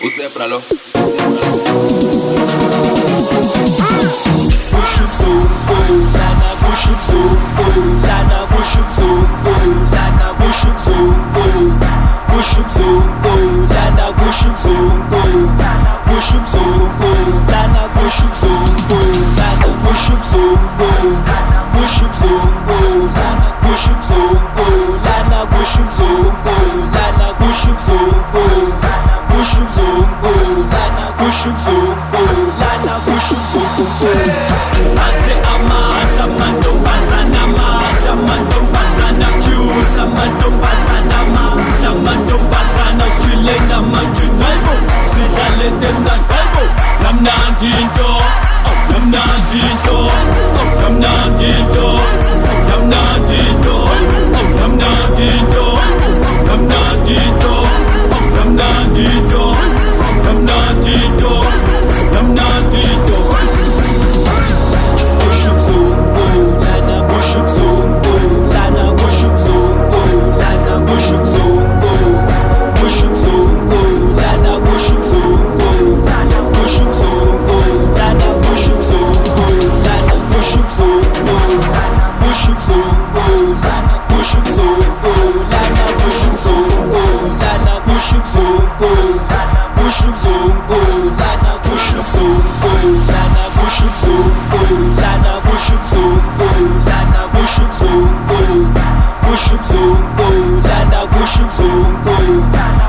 Usépralo. Push uBzonko, lana push uBzonko, lana push uBzonko, lana push uBzonko, push uBzonko, lana push uBzonko, push uBzonko, lana push uBzonko, lana push uBzonko, push uBzonko, lana push uBzonko, lana push uBzonko, lana push uBzonko, push uBzonko, lana push uBzonko, lana push uBzonko. Ase amata mantombazana mata mantombazana cute mantombazana mata mantombazana chilena manjinalbo sidale temnalbo namnandinto namnandinto namnandinto namnandinto namnandinto namnandinto namnandinto namnandinto namnandinto. Push uBzonko, lana push uBzonko, lana push uBzonko, lana push uBzonko, push uBzonko, lana push uBzonko, push uBzonko, lana push uBzonko, lana push uBzonko, push uBzonko, lana push uBzonko, lana push uBzonko, lana push uBzonko, push uBzonko, lana push uBzonko, lana push uBzonko, lana push uBzonko, lana push uBzonko, push uBzonko, lana push uBzonko,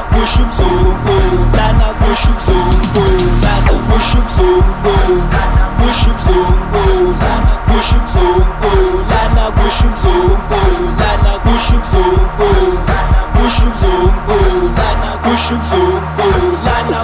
push uBzonko, lana push uBzonko, lana push uBzonko, push uBzonko, lana push uBzonko, lana push uBzonko, lana push uBzonko, push uBzonko, lana push uBzonko, lana